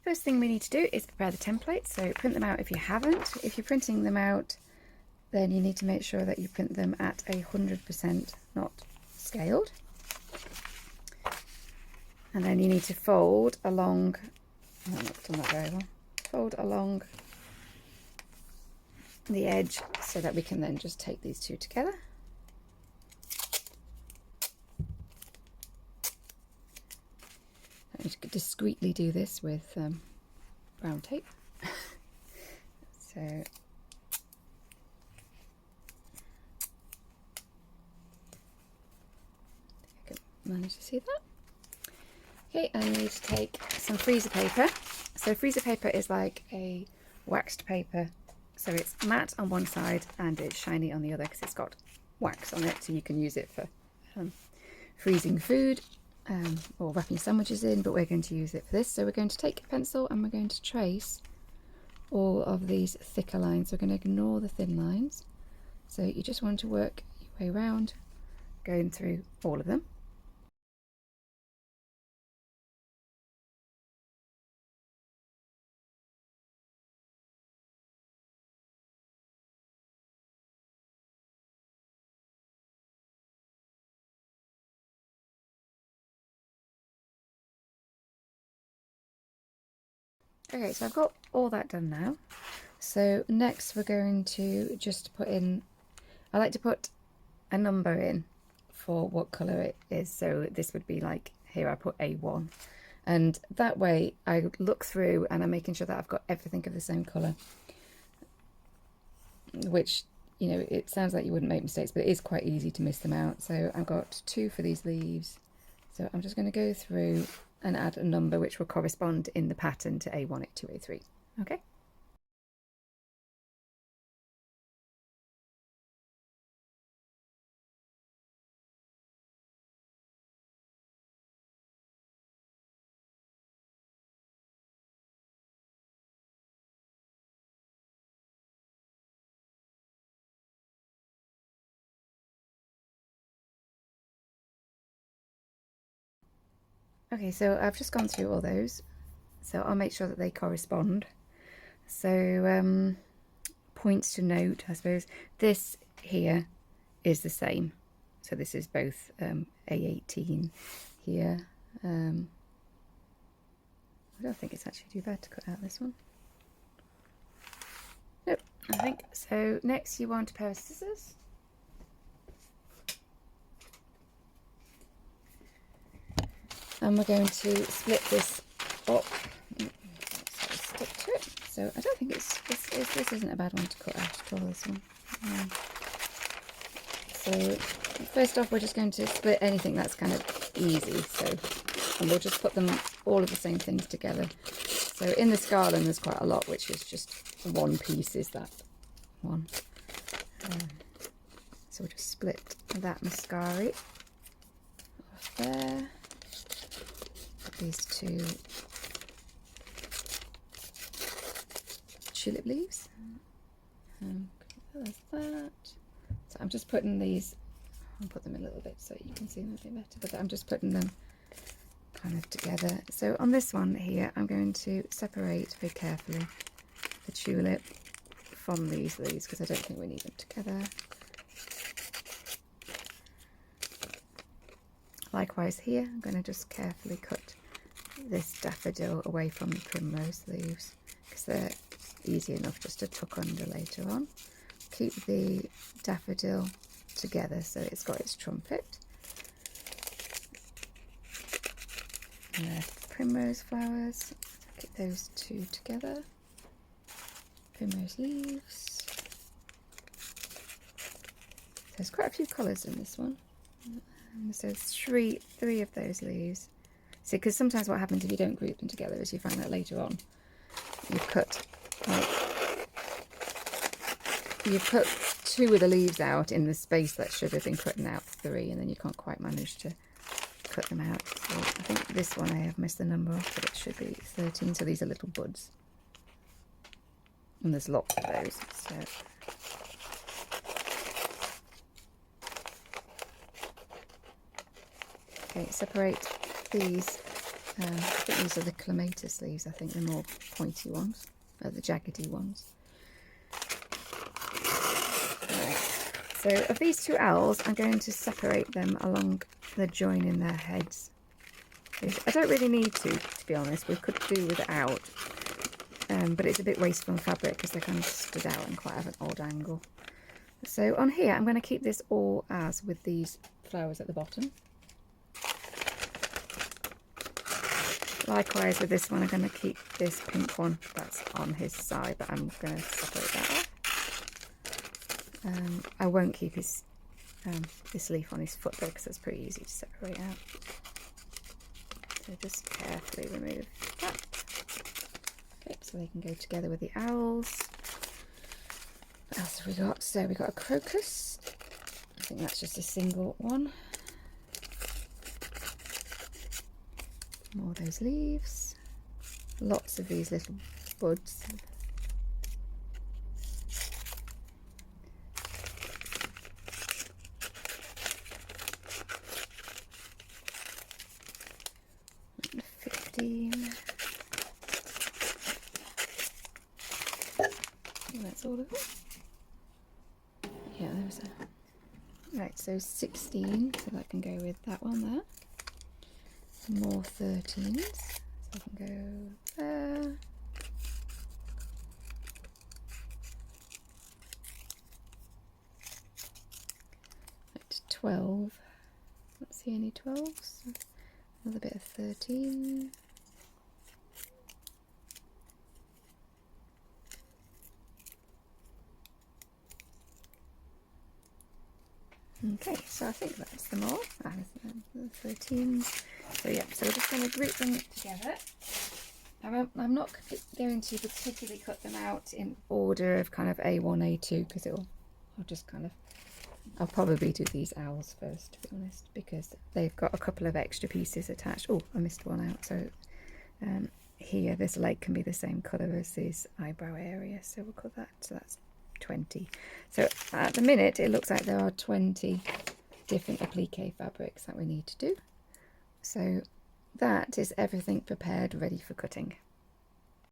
First thing we need to do is prepare the templates, so print them out if you haven't. If you're printing them out, then you need to make sure that you print them at 100%, not scaled. And then you need to fold along, I've not done that very well, fold along the edge so that we can then just take these two together. I need to discreetly do this with brown tape. So I can manage to see that. Okay, I need to take some freezer paper. So freezer paper is like a waxed paper. So it's matte on one side and it's shiny on the other because it's got wax on it. So you can use it for freezing food or wrapping sandwiches in, but we're going to use it for this. So we're going to take a pencil and we're going to trace all of these thicker lines. We're going to ignore the thin lines. So you just want to work your way around, going through all of them. Okay, so I've got all that done now. So next we're going to just put in, I like to put a number in for what colour it is. So this would be like, here I put A1. And that way I look through and I'm making sure that I've got everything of the same colour. Which, you know, it sounds like you wouldn't make mistakes, but it is quite easy to miss them out. So I've got 2 for these leaves. So I'm just going to go through and add a number which will correspond in the pattern to A1, A2, A3. Okay. Okay, so I've just gone through all those, so I'll make sure that they correspond. So points to note, I suppose. This here is the same. So this is both A18 here. I don't think it's actually too bad to cut out this one. Nope, I think. So next you want a pair of scissors. And we're going to split this up. Stick to it. So I don't think this isn't a bad one to cut out at all, this one. So first off, we're just going to split anything that's kind of easy. So, and we'll just put them all of the same things together. So in this garland, there's quite a lot, which is just one piece is that one. So we'll just split that mascari off there. These 2 tulip leaves. There's that. So I'm just putting these, I'll put them a little bit so you can see them a bit better, but I'm just putting them kind of together. So on this one here, I'm going to separate very carefully the tulip from these leaves because I don't think we need them together. Likewise here, I'm going to just carefully cut this daffodil away from the primrose leaves because they're easy enough just to tuck under later on. Keep the daffodil together so it's got its trumpet. And the primrose flowers, keep those 2 together. Primrose leaves. There's quite a few colours in this one. So 3 of those leaves. See, because sometimes what happens if you don't group them together is you find that later on you've cut 2 of the leaves out in the space that should have been cutting out 3, and then you can't quite manage to cut them out. So I think this one I have missed the number off, but it should be 13. So these are little buds, and there's lots of those. So okay, separate these I think these are the clematis sleeves. I think the more pointy ones, the jaggedy ones. Right. So of these two owls, I'm going to separate them along the join in their heads. I don't really need to be honest. We could do without, but it's a bit wasteful in fabric because they kind of stood out and quite have an odd angle. So on here, I'm going to keep this all as with these flowers at the bottom. Likewise with this one, I'm going to keep this pink one that's on his side, but I'm going to separate that off. I won't keep his this leaf on his foot though, because it's pretty easy to separate out. So just carefully remove that. Okay, so they can go together with the owls. What else have we got? So we got a crocus. I think that's just a single one. More of those leaves. Lots of these little buds. That's all of it. Yeah, there's a... Right, so 16, so that can go with that one there. More 13s, so I can go there. Right, 12. Don't see any 12s. Another bit of 13. Okay, so I think that's them all. The 13s. So yeah, so we're just going to group them together. I'm not going to particularly cut them out in order of kind of A1, A2, because I'll probably do these owls first, to be honest, because they've got a couple of extra pieces attached. Oh, I missed one out. So here, this leg can be the same colour as this eyebrow area, so we'll cut that. So that's 20. So at the minute it looks like there are 20 different applique fabrics that we need to do. So that is everything prepared, ready for cutting.